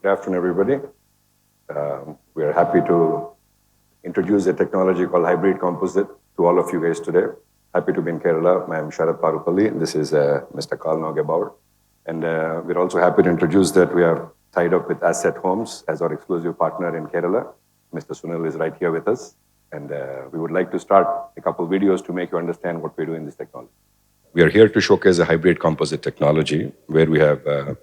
Good afternoon, everybody. We are happy to introduce a technology called hybrid composite to all of you guys today. Happy to be in Kerala. I am Sharath Paruppalli. This is Mr. Neugebauer. And we're also happy to introduce that we are tied up with Asset Homes as our exclusive partner in Kerala. Mr. Sunil is right here with us. And we would like to start a couple of videos to make you understand what we do in this technology. We are here to showcase a hybrid composite technology where we have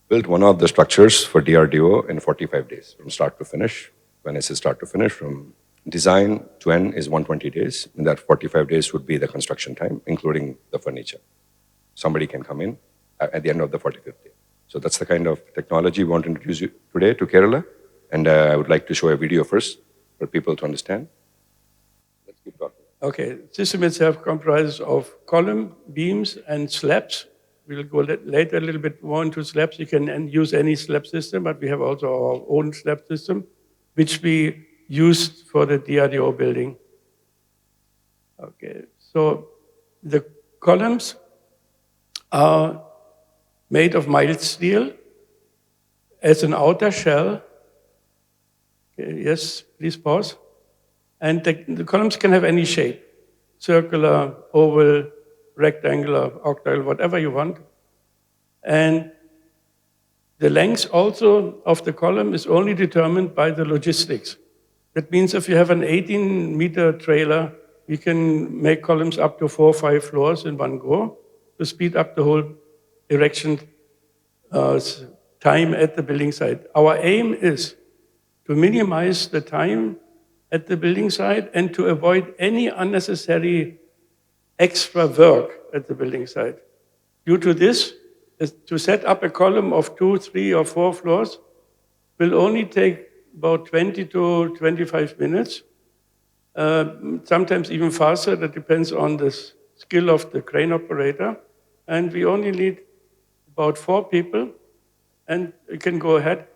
built one of the structures for DRDO in 45 days from start to finish. When I say start to finish, from design to end is 120 days. And that 45 days would be the construction time, including the furniture. Somebody can come in at the end of the 45th day. So that's the kind of technology we want to introduce you today to Kerala. And I would like to show a video first for people to understand. Let's keep talking. Okay, system itself comprises of column, beams, and slabs. We'll go later a little bit more into slabs. You can use any slab system, but we have also our own slab system, which we used for the DRDO building. Okay, so the columns are made of mild steel as an outer shell. Okay, yes, please pause. And the columns can have any shape, circular, oval, rectangular, octagonal, whatever you want. And the length also of the column is only determined by the logistics. That means if you have an 18-meter trailer, you can make columns up to 4 or 5 floors in one go to speed up the whole erection time at the building site. Our aim is to minimize the time at the building site and to avoid any unnecessary extra work at the building site. Due to this, to set up a column of 2, 3, or 4 floors will only take about 20 to 25 minutes, sometimes even faster. That depends on the skill of the crane operator. And we only need about 4 people, and you can go ahead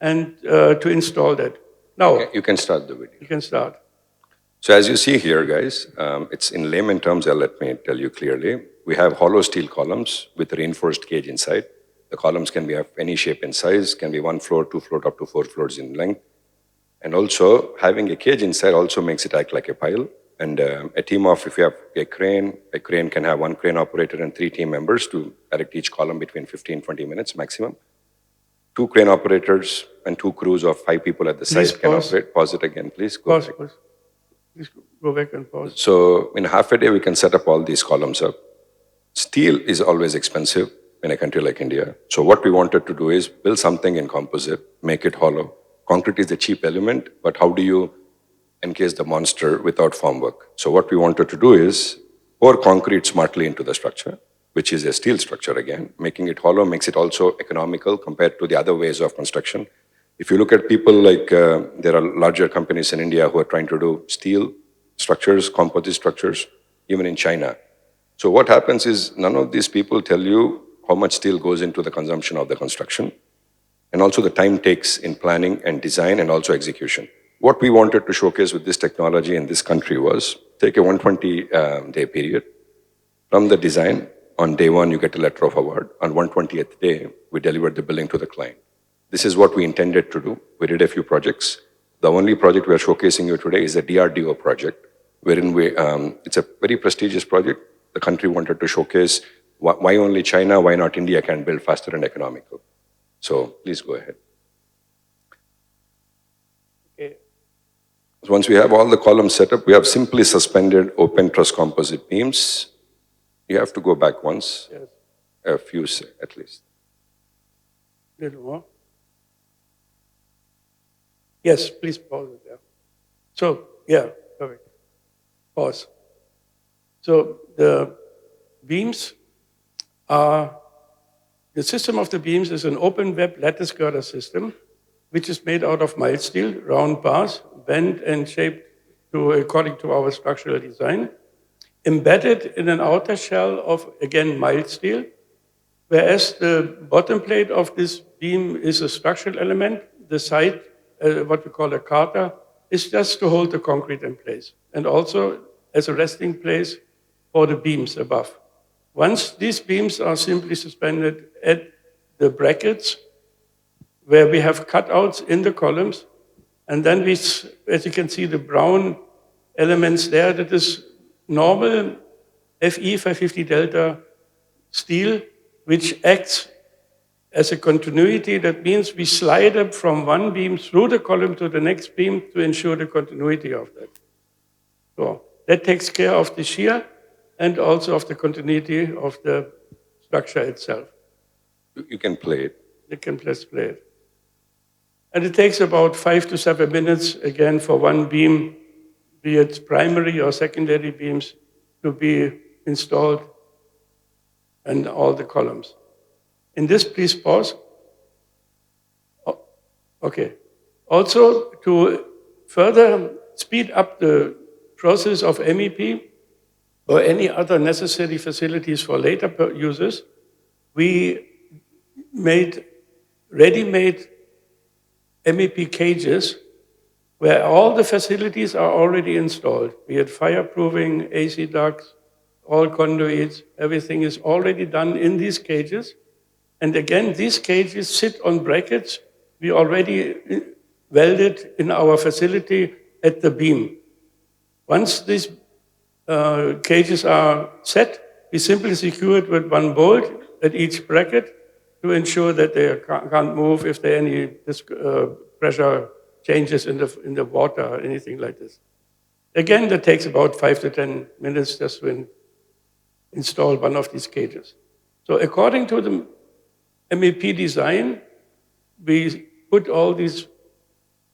and to install that. Now, Okay, you can start the video. you can start. So as you see here, guys, it's in layman terms, let me tell you clearly. We have hollow steel columns with reinforced cage inside. The columns can be of any shape and size, can be 1 floor, 2 floors, up to 4 floors in length. And also, having a cage inside also makes it act like a pile. And a team of, if you have a crane can have 1 crane operator and 3 team members to erect each column between 15, 20 minutes maximum. 2 crane operators and 2 crews of 5 people at the site can operate. Pause it again, please. Pause. Please go back and pause. So in half a day, we can set up all these columns up. Steel is always expensive in a country like India. So what we wanted to do is build something in composite, make it hollow. Concrete is a cheap element, but how do you encase the monster without formwork? So what we wanted to do is pour concrete smartly into the structure, which is a steel structure again. Making it hollow makes it also economical compared to the other ways of construction. If you look at people like, there are larger companies in India who are trying to do steel structures, composite structures, even in China. So what happens is none of these people tell you how much steel goes into the consumption of the construction, and also the time takes in planning and design and also execution. What we wanted to showcase with this technology in this country was take a 120-day period. From the design, on day 1, you get a letter of award. On 120th day, we delivered the building to the client. This is what we intended to do. We did a few projects. The only project we are showcasing you today is a DRDO project, wherein it's a very prestigious project. The country wanted to showcase why only China, why not India can build faster and economical. So please go ahead. Okay. So once we have all the columns set up, we have simply suspended open truss composite beams. You have to go back once, Yes. a few at least. Little more. Yes, please pause it there. So, yeah, perfect. Pause. So the beams are, the system of the beams is an open web lattice girder system, which is made out of mild steel, round bars, bent and shaped according to our structural design, embedded in an outer shell of, again, mild steel, whereas the bottom plate of this beam is a structural element. The side, what we call a carter, is just to hold the concrete in place, and also as a resting place for the beams above. Once these beams are simply suspended at the brackets, where we have cutouts in the columns. And then as you can see, the brown elements there, that is normal Fe 550 delta steel, which acts as a continuity. That means we slide up from one beam through the column to the next beam to ensure the continuity of that. So that takes care of the shear and also of the continuity of the structure itself. You can play it. You can just play it. And it takes about 5 to 7 minutes, again, for one beam, be it primary or secondary beams, to be installed in all the columns. In this, please pause. Okay. Also, to further speed up the process of MEP or any other necessary facilities for later uses, we made ready-made MEP cages where all the facilities are already installed, be it fireproofing, AC ducts, all conduits, everything is already done in these cages. And again, these cages sit on brackets we already welded in our facility at the beam. Once these cages are set, we simply secure it with one bolt at each bracket to ensure that they can't move if there are any pressure changes in the water or anything like this. Again, that takes about 5 to 10 minutes just to install one of these cages. So according to the MEP design, we put all these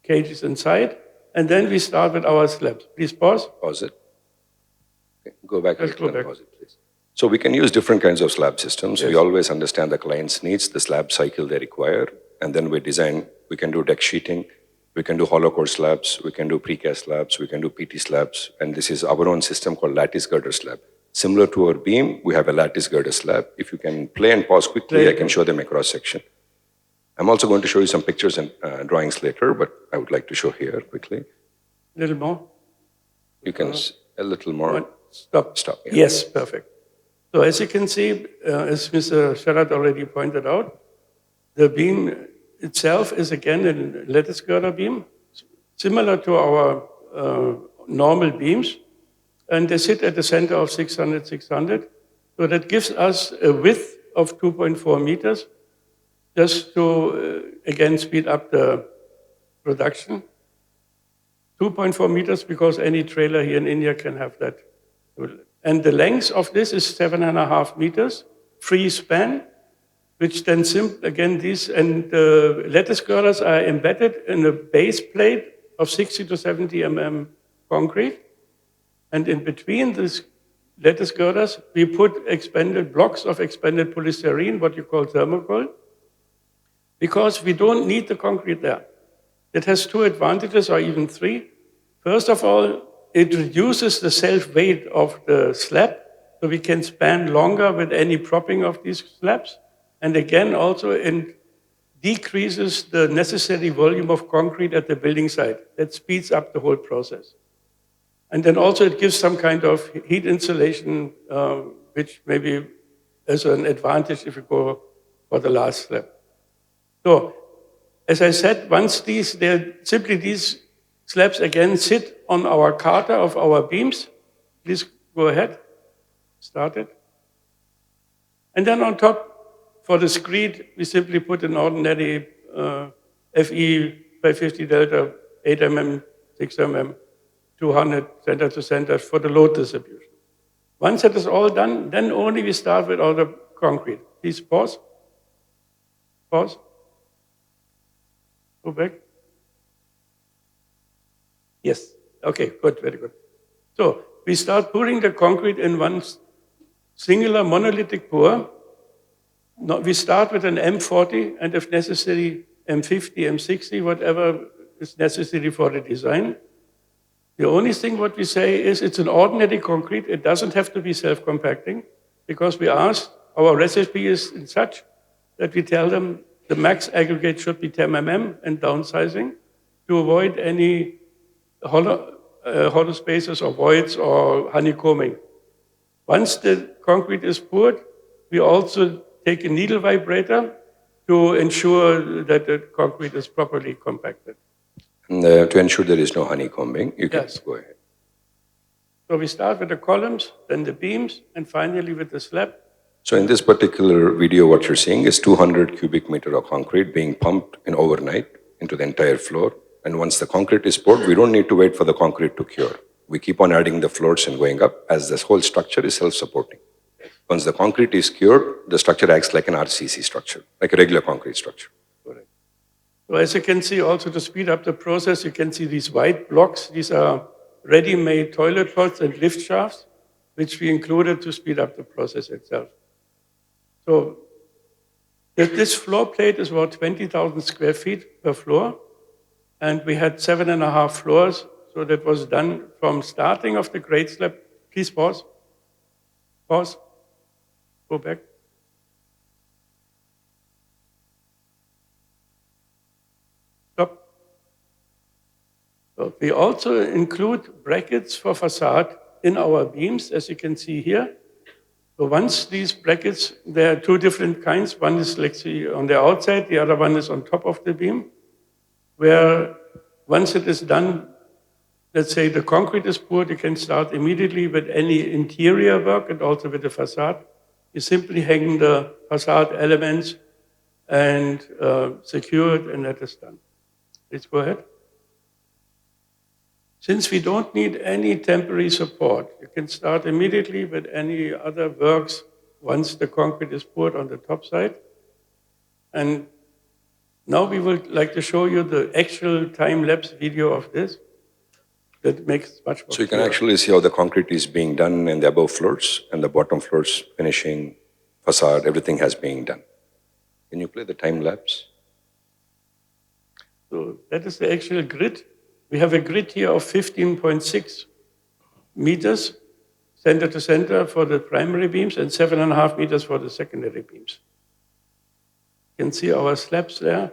cages inside, and then we start with our slabs. Please pause. Pause it. Okay. Go back a Let's little go and back. pause it, please. So we can use different kinds of slab systems. Yes. We always understand the client's needs, the slab cycle they require, and then we design. We can do deck sheeting, we can do hollow core slabs, we can do precast slabs, we can do PT slabs, and this is our own system called lattice girder slab. Similar to our beam, we have a lattice girder slab. If you can play and pause quickly, I can show them a cross section. I'm also going to show you some pictures and drawings later, but I would like to show here quickly. A little more. You can a little more. Stop. Stop. Yeah. Yes, perfect. So as you can see, as Mr. Sharath already pointed out, the beam itself is again a lattice girder beam, similar to our normal beams, and they sit at the center of 600, 600. So that gives us a width of 2.4 meters, just to, again, speed up the production. 2.4 meters because any trailer here in India can have that. And the length of this is 7.5 meters, free span, which then again, these and the lattice girders are embedded in a base plate of 60 to 70 mm concrete. And in between these lattice girders, we put blocks of expanded polystyrene, what you call thermocol, because we don't need the concrete there. It has two advantages, or even three. First of all, it reduces the self-weight of the slab, so we can span longer with any propping of these slabs. And again, also it decreases the necessary volume of concrete at the building site. That speeds up the whole process. And then also it gives some kind of heat insulation, which maybe is an advantage if you go for the last slab. So, as I said, once these slabs again sit on our carter of our beams. Please go ahead, start it. And then on top, for the screed, we simply put an ordinary FE 550 delta, 8 mm, 6 mm, 200 center to center for the load distribution. Once that is all done, then only we start with all the concrete. Please pause. Pause. Go back. Yes. Okay, good, very good. So we start pouring the concrete in one singular monolithic pour. We start with an M40 and if necessary, M50, M60, whatever is necessary for the design. The only thing what we say is it's an ordinary concrete. It doesn't have to be self-compacting because we asked, our recipe is in such that we tell them the max aggregate should be 10 mm and downsizing to avoid any hollow spaces or voids or honeycombing. Once the concrete is poured, we also take a needle vibrator to ensure that the concrete is properly compacted. And to ensure there is no honeycombing, you can Yes. go ahead. So we start with the columns, then the beams, and finally with the slab. So in this particular video, what you're seeing is 200 cubic meter of concrete being pumped in overnight into the entire floor. And once the concrete is poured, we don't need to wait for the concrete to cure. We keep on adding the floors and going up as this whole structure is self-supporting. Once the concrete is cured, the structure acts like an RCC structure, like a regular concrete structure. Correct. So as you can see, also to speed up the process, you can see these white blocks. These are ready-made toilet pots and lift shafts, which we included to speed up the process itself. So this floor plate is about 20,000 square feet per floor, and we had 7.5 floors. So that was done from starting of the grade slab. Please pause. Pause. Go back. Stop. So we also include brackets for facade in our beams, as you can see here. So once these brackets, there are two different kinds. One is like on the outside, the other one is on top of the beam, where once it is done, let's say the concrete is poured, you can start immediately with any interior work and also with the facade. You simply hang the facade elements and secure it, and that is done. Please go ahead. Since we don't need any temporary support, you can start immediately with any other works once the concrete is poured on the top side. And now we would like to show you the actual time-lapse video of this. That makes much more So you can clear. actually see how the concrete is being done in the above floors and the bottom floors, finishing, facade, everything has been done. Can you play the time lapse? So that is the actual grid. We have a grid here of 15.6 meters, center to center for the primary beams and 7.5 meters for the secondary beams. You can see our slabs there.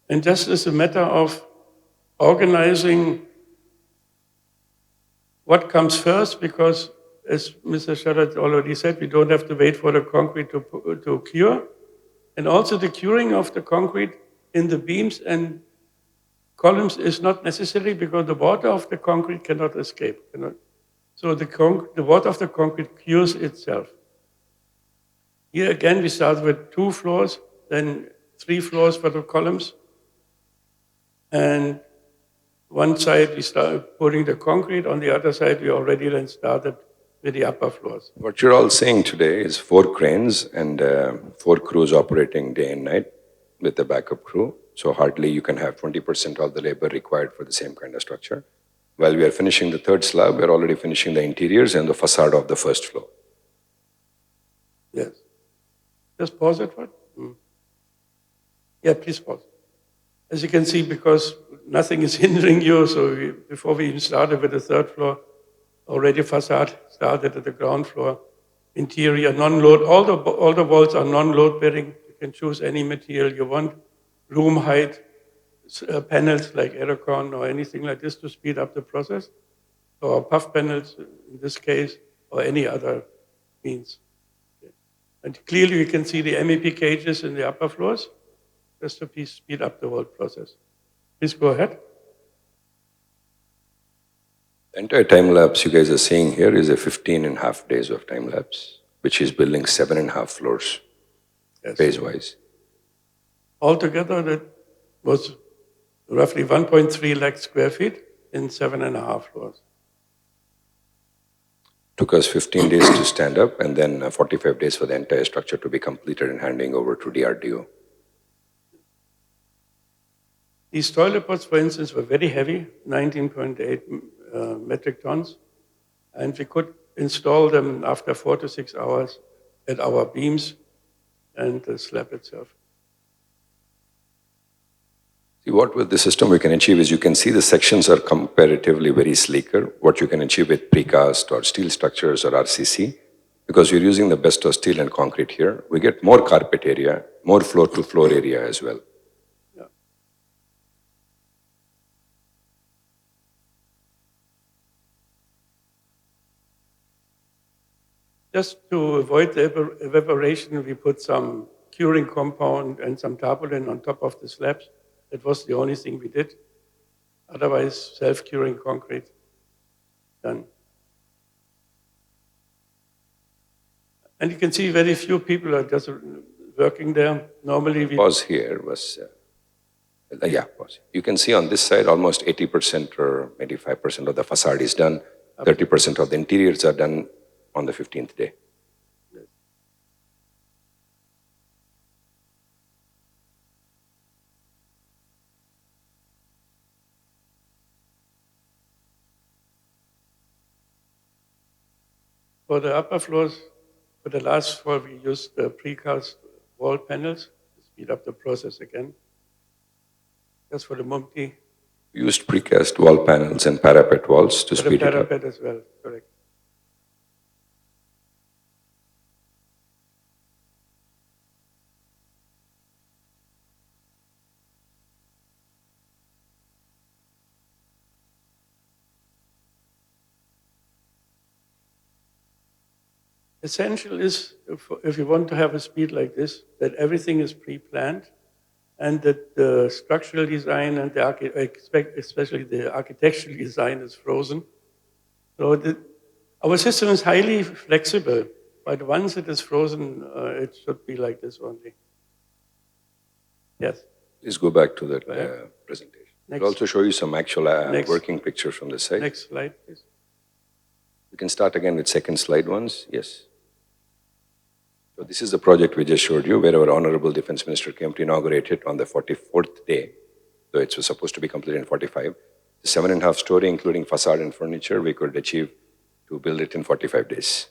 And just as a matter of organizing what comes first, because as Mr. Sharath already said, we don't have to wait for the concrete to cure. And also the curing of the concrete in the beams and columns is not necessary because the water of the concrete cannot escape. So the water of the concrete cures itself. Here again, we start with 2 floors, then 3 floors for the columns. And one side we start putting the concrete, on the other side we already then started with the upper floors. What you're all seeing today is 4 cranes and 4 crews operating day and night with the backup crew. So hardly you can have 20% of the labor required for the same kind of structure. While we are finishing the 3rd slab, we're already finishing the interiors and the facade of the 1st floor. Yes. Just pause it for Yeah, please pause. As you can see, because nothing is hindering you, so before we even started with the 3rd floor, already facade started at the ground floor. Interior, non-load, all the walls are non-load bearing. You can choose any material you want. Room height, panels like Aerocon or anything like this to speed up the process. Or puff panels in this case, or any other means. And clearly you can see the MEP cages in the upper floors, just to speed up the whole process. Please go ahead. The entire time lapse you guys are seeing here is a 15.5 days of time lapse, which is building 7.5 floors, Yes. phase-wise. Altogether, that was roughly 1.3 lakh square feet in 7.5 floors. Took us 15 days to stand up and then 45 days for the entire structure to be completed and handing over to DRDO. These toilet pots, for instance, were very heavy, 19.8 metric tons, and we could install them after 4 to 6 hours at our beams and the slab itself. See, what with the system we can achieve is you can see the sections are comparatively very sleeker, what you can achieve with precast or steel structures or RCC, because we're using the best of steel and concrete here. We get more carpet area, more floor-to-floor area as well. Just to avoid the evaporation, we put some curing compound and some tarpaulin on top of the slabs. That was the only thing we did. Otherwise, self-curing concrete done. And you can see very few people are just working there. Normally, we Pause here was, yeah, pause. You can see on this side almost 80% or 85% of the facade is done. 30% of the interiors are done on the 15th day. For the upper floors, for the last floor, we used the precast wall panels to speed up the process again. Just for the Mumti. We used precast wall panels and parapet walls to speed it up. Parapet as well, correct. Essential is, if you want to have a speed like this, that everything is pre-planned and that the structural design and especially the architectural design is frozen. So our system is highly flexible, but once it is frozen, it should be like this only. Yes. Please go back to that presentation. Next. I'll also show you some actual working pictures from the site. Next slide, please. You can start again with second slide once. Yes. So this is the project we just showed you, where our Honorable Defense Minister came to inaugurate it on the 44th day. So it was supposed to be completed in 45. The 7.5 story, including facade and furniture, we could achieve to build it in 45 days.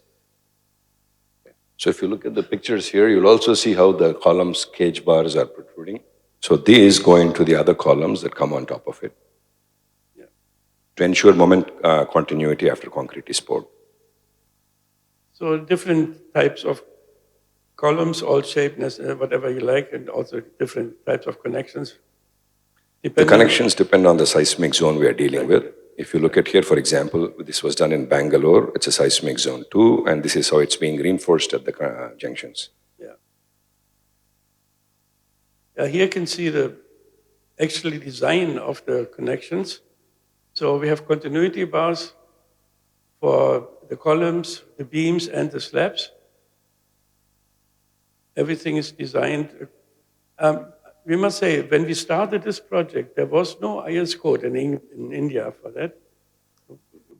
So if you look at the pictures here, you'll also see how the columns, cage bars are protruding. So these go into the other columns that come on top of it to ensure moment continuity after concrete is poured. So different types of columns, all shaped, whatever you like, and also different types of connections. The connections depend on the seismic zone we are dealing with. If you look at here, for example, this was done in Bangalore. It's a seismic zone 2, and this is how it's being reinforced at the junctions. Here you can see the actual design of the connections. So we have continuity bars for the columns, the beams, and the slabs. Everything is designed. We must say, when we started this project, there was no IS code in India for that.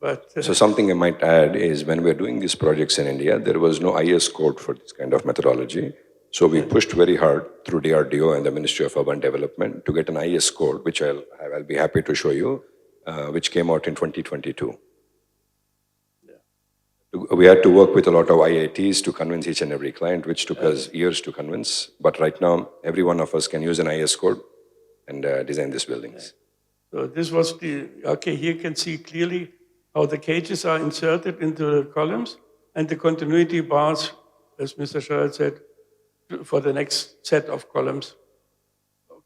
But, so something I might add is when we're doing these projects in India, there was no IS code for this kind of methodology. So we pushed very hard through DRDO and the Ministry of Urban Development to get an IS code, which I'll be happy to show you, which came out in 2022. We had to work with a lot of IITs to convince each and every client, which took us years to convince. But right now, every one of us can use an IS code and design these buildings. So this was okay, here you can see clearly how the cages are inserted into the columns and the continuity bars, as Mr. Sharath said, for the next set of columns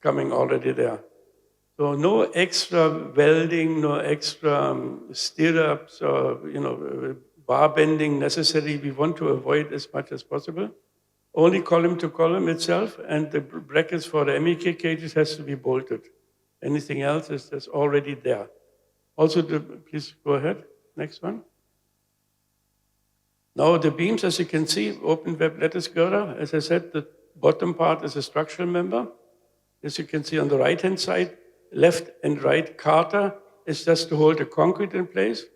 coming already there. So no extra welding, no extra stirrups or, bar bending necessary. We want to avoid as much as possible. Only column to column itself, and the brackets for the MEK cages has to be bolted. Anything else is just already there. Also, please go ahead, next one. Now the beams, as you can see, open web lattice girder. As I said, the bottom part is a structural member. As you can see on the right-hand side, left and right carter is just to hold the concrete in place.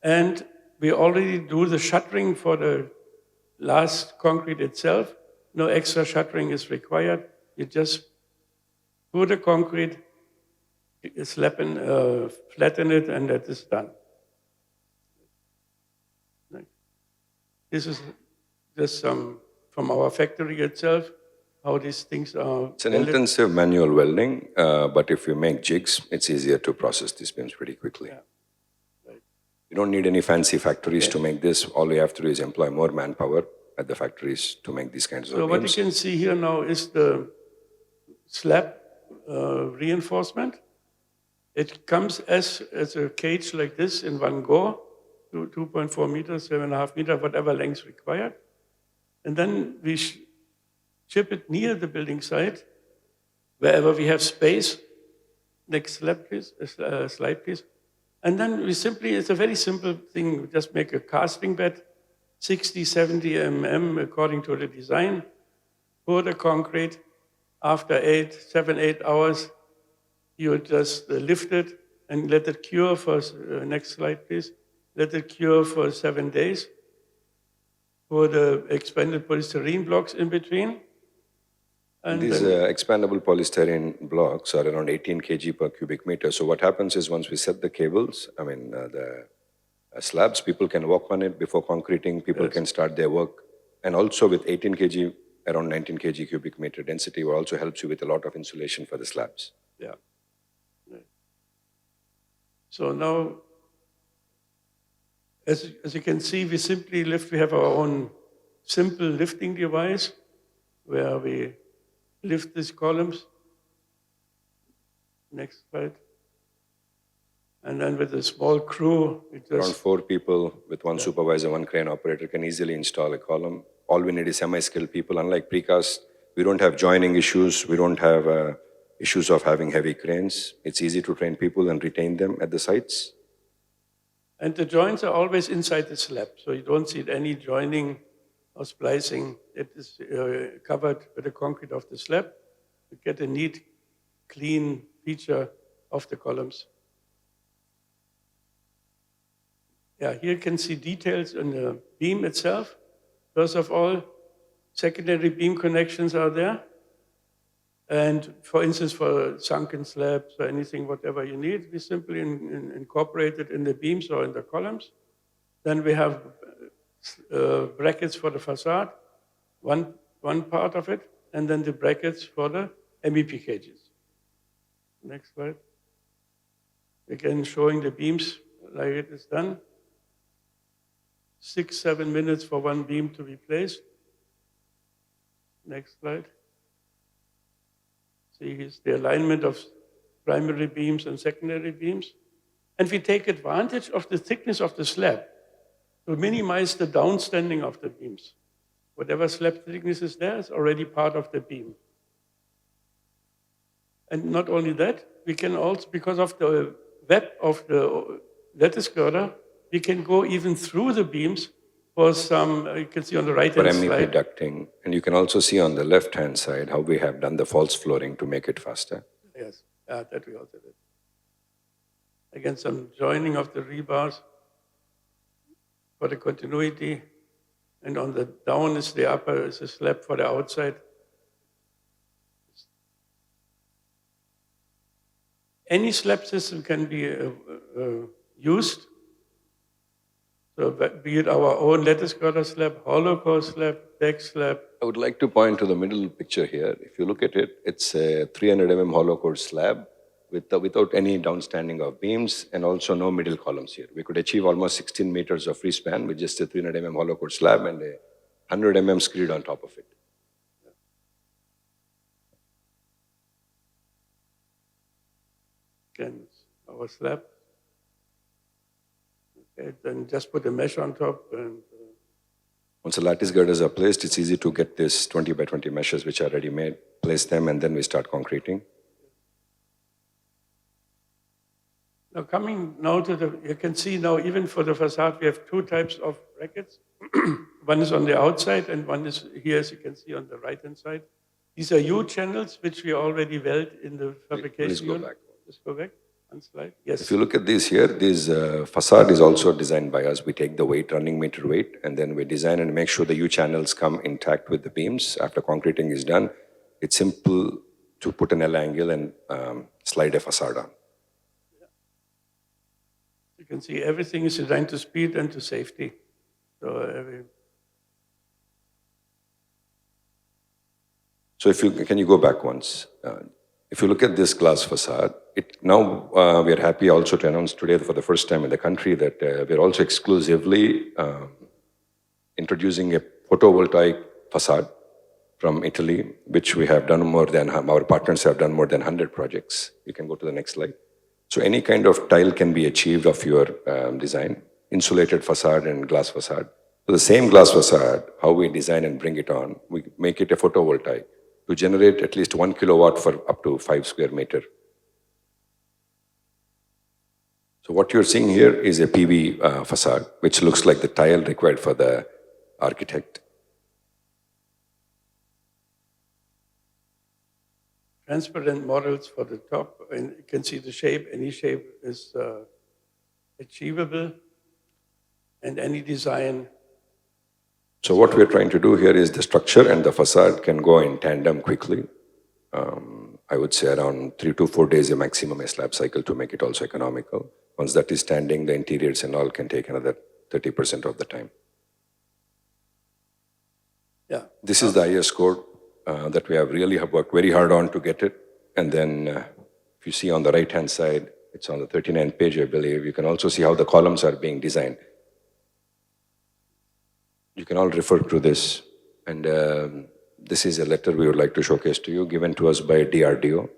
And we already do the shuttering for the last concrete itself. No extra shuttering is required. You just pour the concrete, flatten it, and that is done. This is just from our factory itself, how these things are. It's an intensive manual welding, but if you make jigs, it's easier to process these beams pretty quickly. Yeah. Right. You don't need any fancy factories to make this. All you have to do is employ more manpower at the factories to make these kinds of beams. So what you can see here now is the slab reinforcement. It comes as a cage like this in one go, 2.4 meters, 7.5 meters, whatever length required. And then we chip it near the building site, wherever we have space. Next slide, please. Slide, please. And then we simply, it's a very simple thing. We just make a casting bed, 60, 70 mm according to the design. Pour the concrete. After 7, 8 hours, you just lift it and let it cure for, next slide, please. Let it cure for 7 days. Pour the expanded polystyrene blocks in between. And these expandable polystyrene blocks are around 18 kg per cubic meter. So what happens is once we set the cables, the slabs, people can walk on it before concreting, people can start their work. And also with 18 kg, around 19 kg cubic meter density, it also helps you with a lot of insulation for the slabs. Yeah. So now, as you can see, we simply lift, we have our own simple lifting device where we lift these columns. Next slide. And then with a small crew, we just... Around 4 people with 1 supervisor, 1 crane operator can easily install a column. All we need is semi-skilled people. Unlike precast, we don't have joining issues. We don't have issues of having heavy cranes. It's easy to train people and retain them at the sites. And the joints are always inside the slab, so you don't see any joining or splicing. It is covered with the concrete of the slab. You get a neat, clean feature of the columns. Yeah, here you can see details on the beam itself. First of all, secondary beam connections are there. And for instance, for sunken slabs or anything, whatever you need, we simply incorporate it in the beams or in the columns. Then we have brackets for the facade, one part of it, and then the brackets for the MEP cages. Next slide. Again, showing the beams like it is done. 6, 7 minutes for one beam to be placed. Next slide. See, here's the alignment of primary beams and secondary beams. And we take advantage of the thickness of the slab to minimize the downstanding of the beams. Whatever slab thickness is there is already part of the beam. And not only that, we can also, because of the web of the lattice girder, we can go even through the beams for some, you can see on the right-hand side. For MEP slide. ducting. And you can also see on the left-hand side how we have done the false flooring to make it faster. Yes, that we also did. Again, some joining of the rebars for the continuity. And on the down is the upper, is a slab for the outside. Any slab system can be used. So be it our own lattice girder slab, hollow core slab, deck slab. I would like to point to the middle picture here. If you look at it, it's a 300 mm hollow core slab without any downstanding of beams and also no middle columns here. We could achieve almost 16 meters of free span with just a 300 mm hollow core slab and a 100 mm screed on top of it. Again, our slab. Okay, then just put a mesh on top. And once the lattice girders are placed, it's easy to get this 20 by 20 meshes which are ready made, place them, and then we start concreting. Now coming now to the, you can see now even for the facade, we have 2 types of brackets. One is on the outside and one is here, as you can see on the right-hand side. These are U-channels, which we already weld in the fabrication. Please go back. Just go back. One slide. Yes. If you look at this here, this facade is also designed by us. We take the weight, running meter weight, and then we design and make sure the U-channels come intact with the beams. After concreting is done, it's simple to put an L angle and slide a facade on. You can see everything is designed to speed and to safety. So if you, can you go back once? If you look at this glass facade, now we are happy also to announce today for the first time in the country that we are also exclusively introducing a photovoltaic facade from Italy, which we have done more than, our partners have done more than 100 projects. You can go to the next slide. So any kind of tile can be achieved of your design, insulated facade and glass facade. So the same glass facade, how we design and bring it on, we make it a photovoltaic to generate at least 1 kilowatt for up to 5 square meter. So what you're seeing here is a PV facade, which looks like the tile required for the architect. Transparent models for the top, and you can see the shape. Any shape is achievable, and any design. So what we're trying to do here is the structure and the facade can go in tandem quickly. I would say around 3 to 4 days a maximum a slab cycle to make it also economical. Once that is standing, the interiors and all can take another 30% of the time. Yeah. This is the IS code that we have really worked very hard on to get it. And then if you see on the right-hand side, it's on the 39th page, I believe, you can also see how the columns are being designed. You can all refer to this. And this is a letter we would like to showcase to you, given to us by DRDO.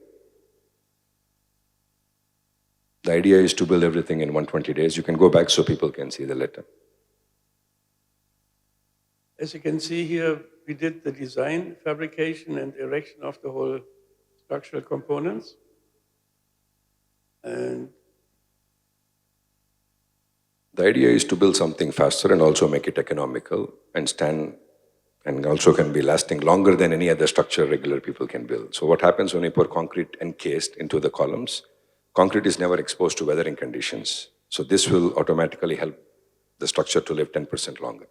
The idea is to build everything in 120 days. You can go back so people can see the letter. As you can see here, we did the design, fabrication, and erection of the whole structural components. And the idea is to build something faster and also make it economical and stand and also can be lasting longer than any other structure regular people can build. So what happens when you pour concrete encased into the columns? Concrete is never exposed to weathering conditions. So this will automatically help the structure to live 10% longer.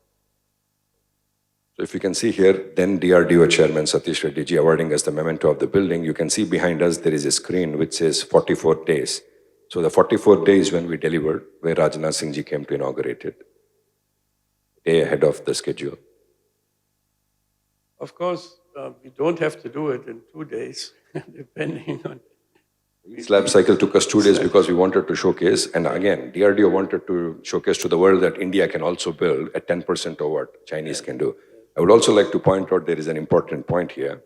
So if you can see here, then DRDO Chairman Satish Reddy ji awarding us the memento of the building. You can see behind us there is a screen which says 44 days. So the 44 days when we delivered, where Rajnath Singh ji came to inaugurate it, a day ahead of the schedule. of course, we don't have to do it in 2 days, depending on. Slab cycle took us 2 days because we wanted to showcase, and again, DRDO wanted to showcase to the world that India can also build at 10% of what Chinese can do. I would also like to point out there is an important point here.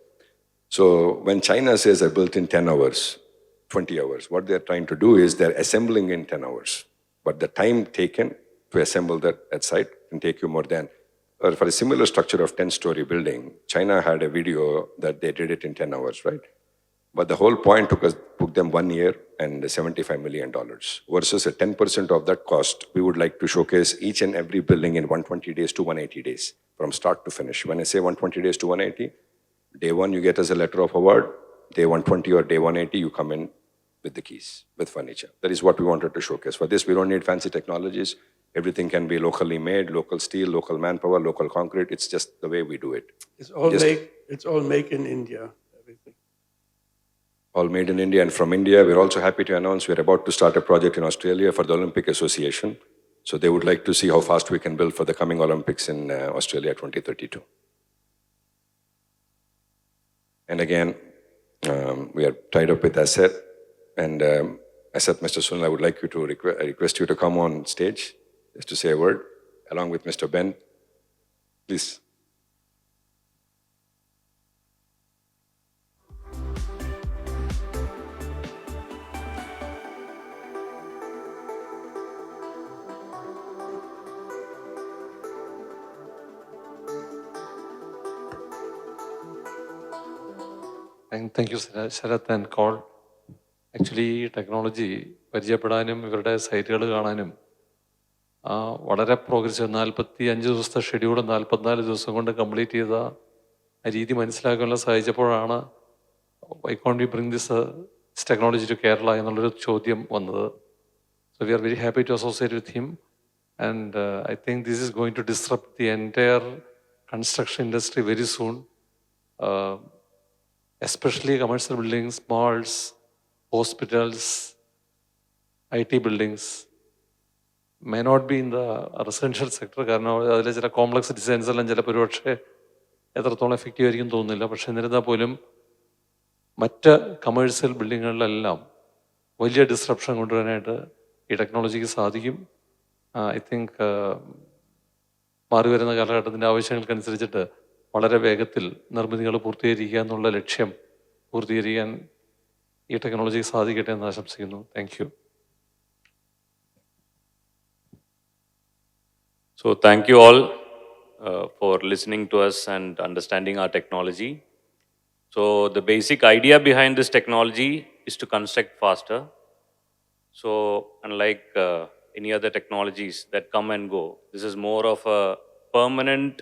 So when China says I built in 10 hours, 20 hours, what they're trying to do is they're assembling in 10 hours. But the time taken to assemble that at site can take you more than, or for a similar structure of 10-story building, China had a video that they did it in 10 hours, right? But the whole point took them 1 year and $75 million versus a 10% of that cost. We would like to showcase each and every building in 120 days to 180 days from start to finish. When I say 120 days to 180, day one you get as a letter of award, day 120 or day 180 you come in with the keys, with furniture. That is what we wanted to showcase. For this, we don't need fancy technologies. Everything can be locally made, local steel, local manpower, local concrete. It's just the way we do it. It's all make in India, everything. All made in India and from India. We're also happy to announce we're about to start a project in Australia for the Olympic Association. So they would like to see how fast we can build for the coming Olympics in Australia 2032. And again, we are tied up with Asset. And Asset, Mr. Sunil, I would like you to request you to come on stage just to say a word, along with Mr. Ben. Please. And thank you, Sharath and Call. Actually, technology പരിചയപ്പെടാനും ഇവരുടെ സൈറ്റുകൾ കാണാനും വളരെ progress 45 ദിവസത്തെ schedule 44 ദിവസം കൊണ്ട് complete ചെയ്ത ആ രീതി മനസ്സിലാക്കാനുള്ള സാധിച്ചപ്പോഴാണ് why can't we bring this technology to Kerala എന്നുള്ളൊരു ചോദ്യം വന്നത്. So we are very happy to associate with him and I think this is going to disrupt the entire construction industry very soon. Especially commercial buildings, malls, hospitals, IT buildings may not be in the residential sector കാരണം അതിലെ ചില complex designs എല്ലാം ചിലപ്പോൾ ഒരു പക്ഷേ എത്രത്തോളം effective ആയിരിക്കും തോന്നുന്നില്ല. പക്ഷെ എന്നിരുന്നാൽ പോലും മറ്റ് കമേഴ്സ്യൽ ബിൽഡിങ്ങുകളിലെല്ലാം വലിയ ഡിസ്റപ്ഷൻ കൊണ്ടുവരാനായിട്ട് ഈ ടെക്നോളജിക്ക് സാധിക്കും. ഐ തിങ്ക് മാറി വരുന്ന കാലഘട്ടത്തിൻ്റെ ആവശ്യങ്ങൾക്കനുസരിച്ചിട്ട് വളരെ വേഗത്തിൽ നിർമ്മിതികൾ പൂർത്തീകരിക്കുക എന്നുള്ള ലക്ഷ്യം പൂർത്തീകരിക്കാൻ ഈ ടെക്നോളജിക്ക് സാധിക്കട്ടെ എന്ന് ആശംസിക്കുന്നു. Thank you. So thank you all for listening to us and understanding our technology. So the basic idea behind this technology is to construct faster. So unlike any other technologies that come and go, this is more of a permanent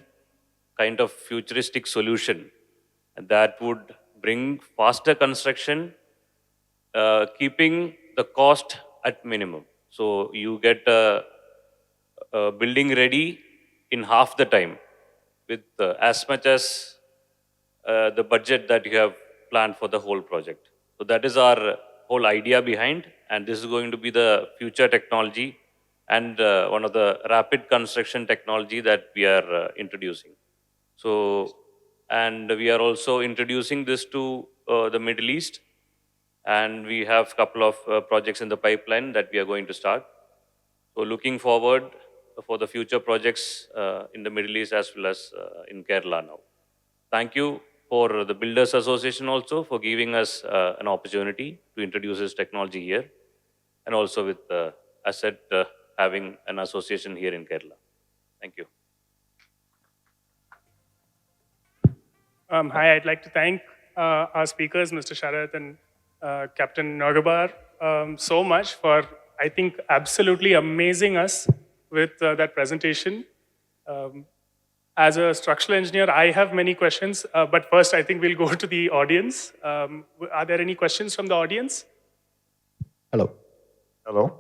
kind of futuristic solution that would bring faster construction, keeping the cost at minimum. So you get a building ready in half the time with as much as the budget that you have planned for the whole project. So that is our whole idea behind, and this is going to be the future technology and one of the rapid construction technology that we are introducing. So, and we are also introducing this to the Middle East, and we have a couple of projects in the pipeline that we are going to start. So looking forward for the future projects in the Middle East as well as in Kerala now. Thank you for the Builders Association also for giving us an opportunity to introduce this technology here, and also with Asset having an association here in Kerala. Thank you. Hi, I'd like to thank our speakers, Mr. Sharath and Captain Neugebauer, so much for, I think, absolutely amazing us with that presentation. As a structural engineer, I have many questions, but first I think we'll go to the audience. Are there any questions from the audience? Hello. Hello.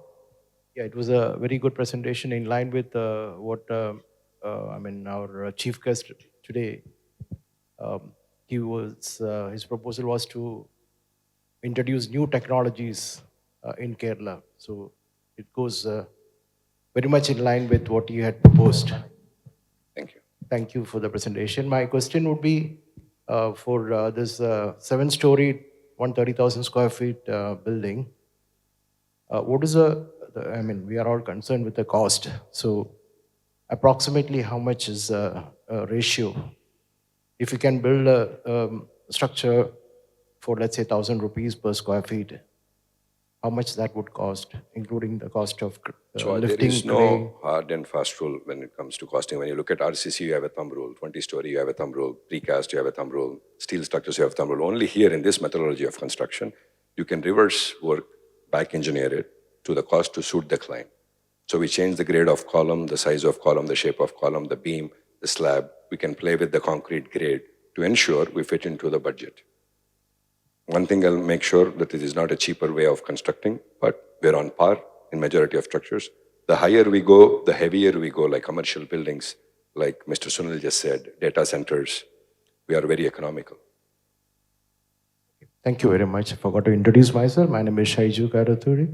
Yeah, it was a very good presentation in line with what our chief guest today. His proposal was to introduce new technologies in Kerala. So it goes very much in line with what you had proposed. Thank you. Thank you for the presentation. My question would be for this 7-story, 130,000 square feet building. What is we are all concerned with the cost. So approximately how much is a ratio? If you can build a structure for, let's say, 1,000 rupees per square feet, how much that would cost, including the cost of So lifting? there is no crane? hard and fast rule when it comes to costing. When you look at RCC, you have a thumb rule. 20-story, you have a thumb rule. Precast, you have a thumb rule. Steel structures, you have a thumb rule. Only here in this methodology of construction, you can reverse work, back engineer it to the cost to suit the client. So we change the grade of column, the size of column, the shape of column, the beam, the slab. We can play with the concrete grade to ensure we fit into the budget. One thing I'll make sure that it is not a cheaper way of constructing, but we're on par in majority of structures. The higher we go, the heavier we go, like commercial buildings, like Mr. Sunil just said, data centers, we are very economical. Thank you very much. I forgot to introduce myself. My name is Shaiju Karathuri.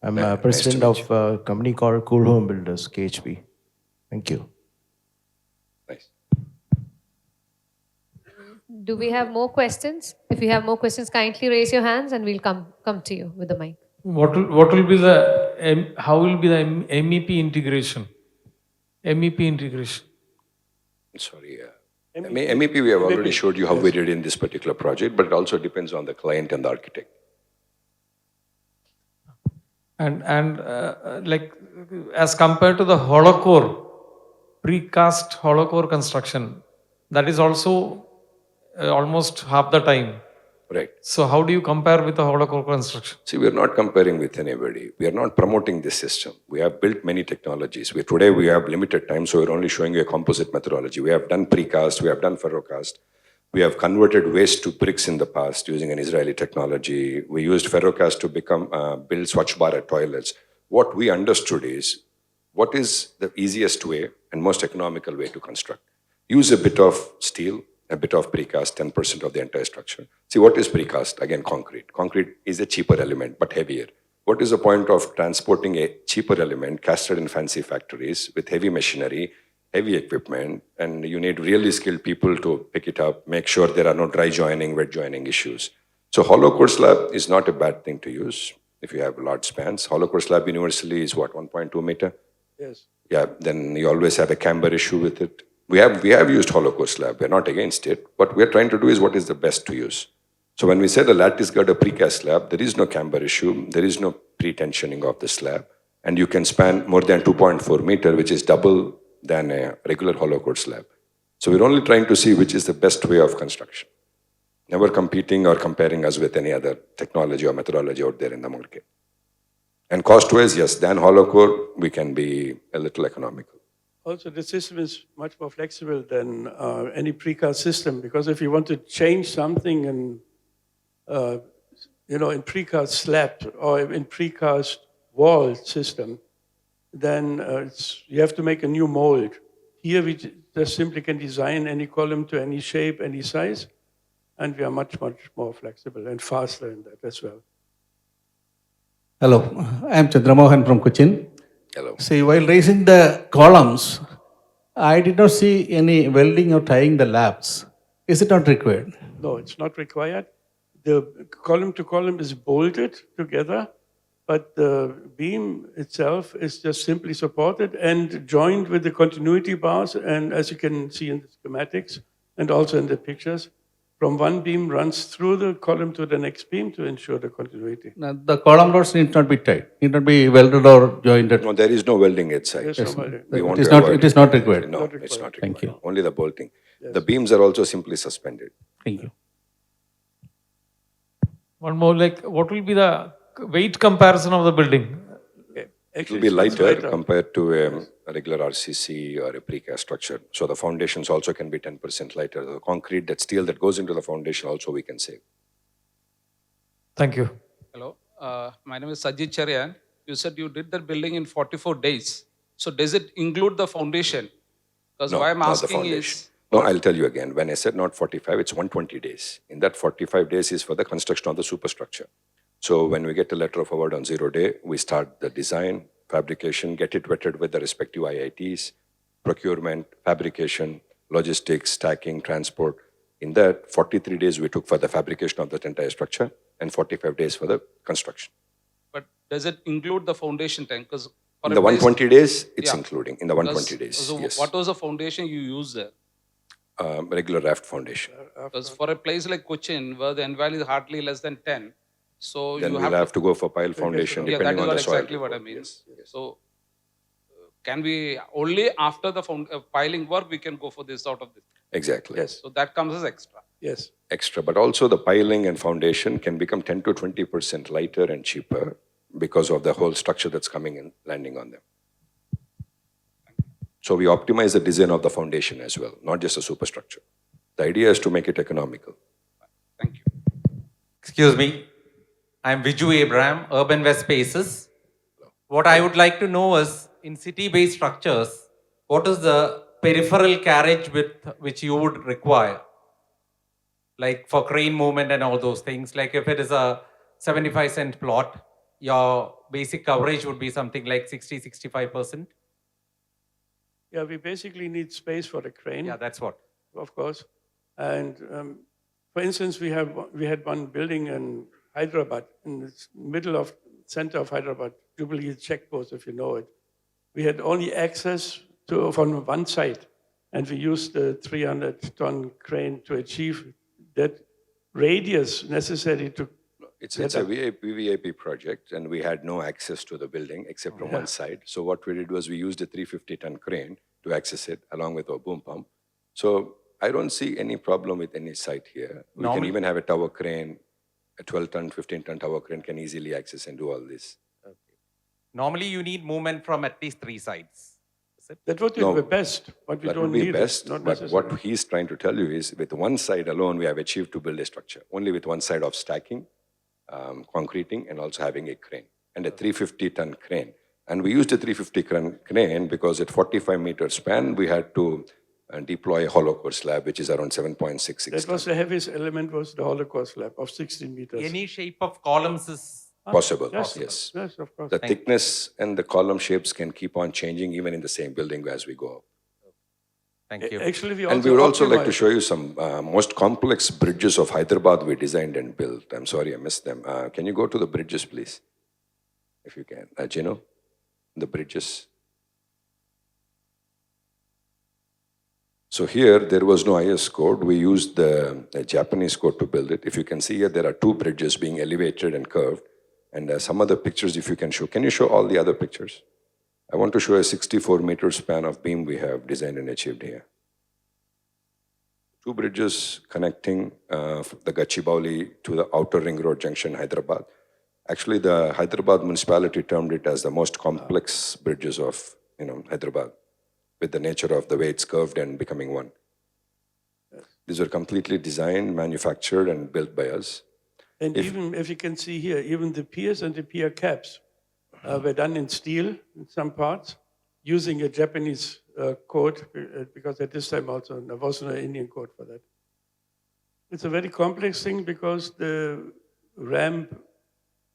I'm president nice to of a company called Cool Home Builders, KHB. Thank you. Nice. Do we have more questions? If you have more questions, kindly raise your hands and we'll come to you with the mic. What will be the how will be the MEP integration? MEP integration. Sorry, MEP, we have already showed you how we did in this particular project, but it also depends on the client and the architect. And like as compared to the hollow core, precast hollow core construction, that is also almost half the time. Right. So how do you compare with the hollow core construction? See, we are not comparing with anybody. We are not promoting this system. We have built many technologies. Today we have limited time, so we're only showing you a composite methodology. We have done precast, we have done ferrocast. We have converted waste to bricks in the past using an Israeli technology. We used ferrocast to build Swachh Bharat toilets. What we understood is, what is the easiest way and most economical way to construct? Use a bit of steel, a bit of precast, 10% of the entire structure. See, what is precast? Again, concrete. Concrete is a cheaper element, but heavier. What is the point of transporting a cheaper element casted in fancy factories with heavy machinery, heavy equipment, and you need really skilled people to pick it up, make sure there are no dry joining, wet joining issues. So hollow core slab is not a bad thing to use if you have large spans. Hollow core slab universally is what, 1.2 meter? Yes. Yeah, then you always have a camber issue with it. We have used hollow core slab. We're not against it. What we're trying to do is what is the best to use. So when we said a lattice girder precast slab, there is no camber issue. There is no pre-tensioning of the slab. And you can span more than 2.4 meter, which is double than a regular hollow core slab. So we're only trying to see which is the best way of construction. Never competing or comparing us with any other technology or methodology out there in the market. And cost-wise, yes, than hollow core, we can be a little economical. Also, the system is much more flexible than any precast system, because if you want to change something in precast slab or in precast wall system, then you have to make a new mold. Here we just simply can design any column to any shape, any size, and we are much, much more flexible and faster in that as well. Hello, I am Chandramohan from Cochin. Hello. See, while raising the columns, I did not see any welding or tying the labs. Is it not required? No, it's not required. The column to column is bolted together, but the beam itself is just simply supported and joined with the continuity bars. And as you can see in the schematics and also in the pictures, from one beam runs through the column to the next beam to ensure the continuity. Now, the column rods need not be tied, need not be welded or jointed. No, there is no welding inside. There's no welding. We want It is to not. avoid It is not required. No, Not it's not required. Thank you. Only the bolting. The beams are also simply suspended. Thank you. One more, like, what will be the weight comparison of the building? Okay. It will Actually, be it's lighter compared to a regular RCC or a precast structure. So the foundations also can be 10% lighter. The concrete, that steel that goes into the foundation also we can save. Thank you. Hello, my name is Sajid Charyan. You said you did that building in 44 days. So does it include the foundation? Because No, why I'm not the asking foundation. is, No, I'll tell you again. When I said not 45, it's 120 days. In that 45 days is for the construction of the superstructure. So when we get a letter of award on 0 day, we start the design, fabrication, get it vetted with the respective IITs, procurement, fabrication, logistics, stacking, transport. In that, 43 days we took for the fabrication of that entire structure and 45 days for the construction. but does it include the foundation tank? Because In the 120 days, it's Yeah. including. In the 120 days, So yes. what was the foundation you used there? Regular raft foundation. Because for a place like Cochin, where the end value is hardly less than 10, so Then you we'll have to go for pile foundation yeah, that depending is on what the soil. exactly what I mean. Yes, yes. So can we only after the piling work we can go for this sort of this? Exactly. Yes. So that comes as extra. Yes. Extra, but also the piling and foundation can become 10 to 20% lighter and cheaper because of the whole structure that's coming in, landing on them. So we optimize the design of the foundation as well, not just a superstructure. The idea is to make it economical. Thank you. Excuse me, I'm Viju Abraham, Urban West Spaces. What I would like to know is, in city-based structures, what is the peripheral carriage width which you would require? Like for crane movement and all those things. Like if it is a 75-cent plot, your basic coverage would be something like 60-65%. Yeah, we basically need space for the crane. Yeah, that's what. Of course. And for instance, we had one building in Hyderabad, in the center of Hyderabad, Jubilee checkpost, if you know it. We had only access to from one side, and we used the 300-ton crane to achieve that radius necessary to. It's a VVIP project, and we had no access to the building except from one side. So what we did was we used a 350-ton crane to access it along with our boom pump. So I don't see any problem with any site here. We can even have a tower crane, a 12-ton, 15-ton tower crane can easily access and do all this. Normally you need movement from at least 3 sides. That would be the best, but we That don't would be need best, it. Not but necessary. what he's trying to tell you is with one side alone, we have achieved to build a structure. Only with one side of stacking, concreting, and also having a crane and a 350-ton crane. And we used a 350-ton crane because at 45-meter span, we had to deploy a hollow core slab, which is around 7.66 That was the heaviest element, was the Holocaust slab of 16 meters. Any shape of columns is possible. Yes, Yes. yes, of course. The thickness and the column shapes can keep on changing even in the same building as we go up. Thank you. Actually, we And we would also like to optimized- show you some most complex bridges of Hyderabad we designed and built. I'm sorry, I missed them. Can you go to the bridges, please? If you can. Gino, the bridges. So here, there was no IS code. We used the Japanese code to build it. If you can see here, there are 2 bridges being elevated and curved. And some other pictures, if you can show. Can you show all the other pictures? I want to show a 64-meter span of beam we have designed and achieved here. Two bridges connecting the Gachibowli to the outer ring road junction, Hyderabad. Actually, the Hyderabad municipality termed it as the most complex bridges of Hyderabad, with the nature of the way it's curved and becoming one. These were completely designed, manufactured, and built by us. And even, if you can see here, even the piers and the pier caps were done in steel in some parts, using a Japanese code, because at this time also there was no Indian code for that. It's a very complex thing because the ramp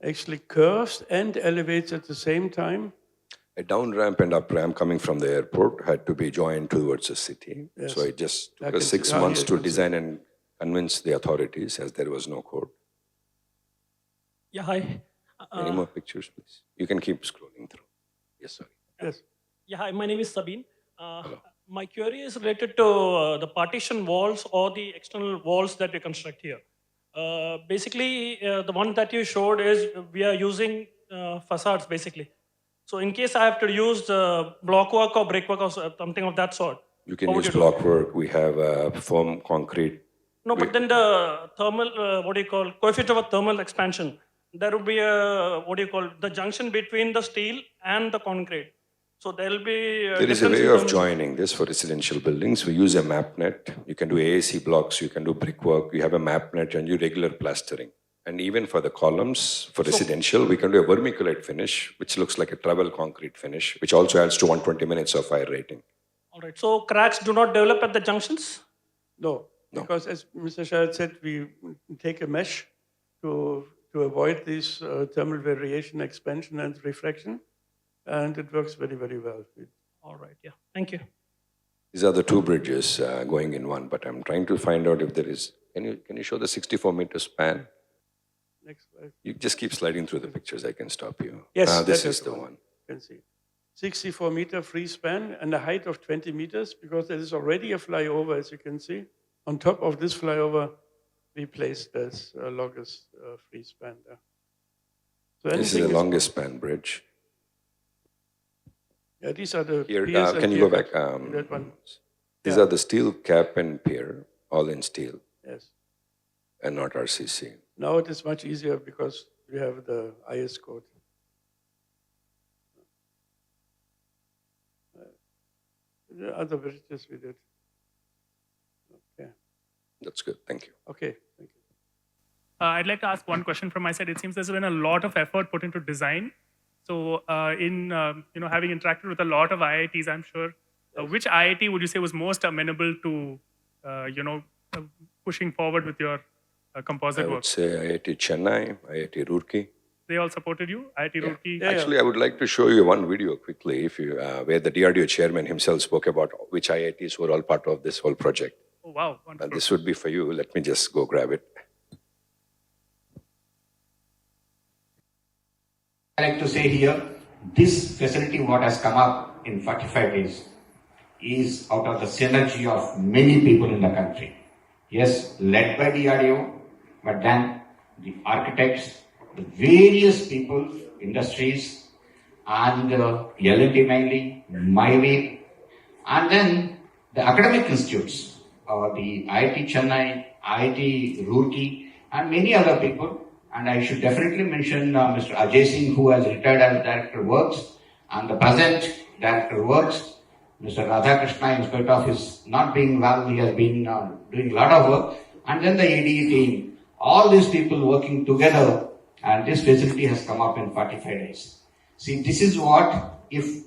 actually curves and elevates at the same time. A down ramp and up ramp coming from the airport had to be joined towards the city. Yes. So it just took us 6 months to design and convince the authorities, as there was no code. Yeah, hi. Any more pictures, please? You can keep scrolling through. Yes, sorry. Yes. Yeah, hi, my name is Sabine. My query is related to the partition walls or the external walls that we construct here. Basically, the one that you showed is we are using facades, basically. So in case I have to use block work or brickwork or something of that sort. You can use block work. We have foam concrete. No, but then the thermal, coefficient of thermal expansion, there will be a, the junction between the steel and the concrete. So there will be... There is a way of joining this for residential buildings. We use a map net. You can do AAC blocks, you can do brickwork, you have a map net and you regular plastering. And even for the columns, for residential, we can do a vermiculite finish, which looks like a travel concrete finish, which also adds to 120 minutes of fire rating. All right. So cracks do not develop at the junctions? No. Because as Mr. Sharath said, we take a mesh to avoid this thermal variation, expansion and refraction. And it works very, very well. All right. Yeah. Thank you. These are the two bridges going in one, but I'm trying to find out if there is... Can you show the 64-meter span? Next slide. You just keep sliding through the pictures. I can stop you. Yes, this is the one. You can see. 64-meter free span and a height of 20 meters, because there is already a flyover, as you can see. On top of this flyover, we placed this longest free span there. So this is the longest span bridge. Yeah, these are the Here, piers can you go back? that one. These are the steel cap and pier, all in steel. Yes. And not RCC. Now it is much easier because we have the IS code. The other bridges we did. Okay. That's good. Thank you. Okay. Thank you. I'd like to ask one question from my side. It seems there's been a lot of effort put into design. So in having interacted with a lot of IITs, I'm sure, which IIT would you say was most amenable to, pushing forward with your composite work? I would say IIT Chennai, IIT Roorkee. They all supported you? IIT Roorkee? Actually, I would like to show you one video quickly, if you, where the DRDO chairman himself spoke about which IITs were all part of this whole project. Oh, wow. Wonderful. And this would be for you. Let me just go grab it. I like to say here, this facility what has come up in 45 days is out of the synergy of many people in the country. Yes, led by DRDO, but then the architects, the various people, industries, and L&T mainly, Maiwir, and then the academic institutes, the IIT Chennai, IIT Roorkee, and many other people. And I should definitely mention Mr. Ajay Singh, who has retired as Director Works, and the present Director Works, Mr. Radhakrishna, in spite of his not being well, he has been doing a lot of work. And then the ADE team, all these people working together, and this facility has come up in 45 days. See, this is what, if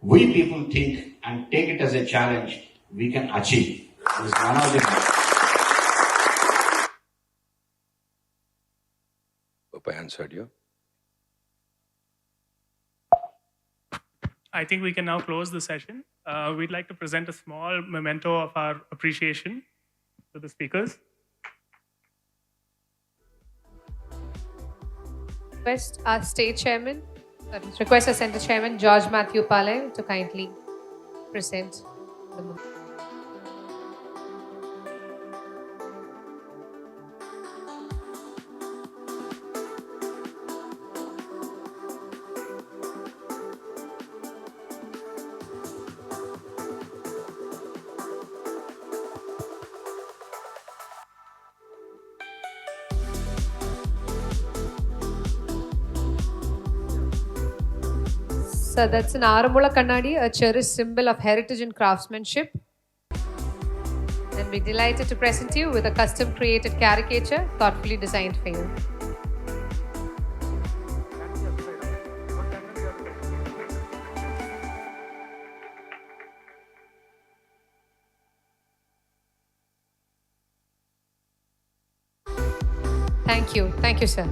we people think and take it as a challenge, we can achieve. This is one of the... Hope I answered you. I think we can now close the session. We'd like to present a small memento of our appreciation to the speakers. Request our state chairman, request our center chairman, George Palal, to kindly present the movement. So that's an Aramula Kannadi, a cherished symbol of heritage and craftsmanship. And we're delighted to present you with a custom created caricature thoughtfully designed for you. Thank you. Thank you, sir.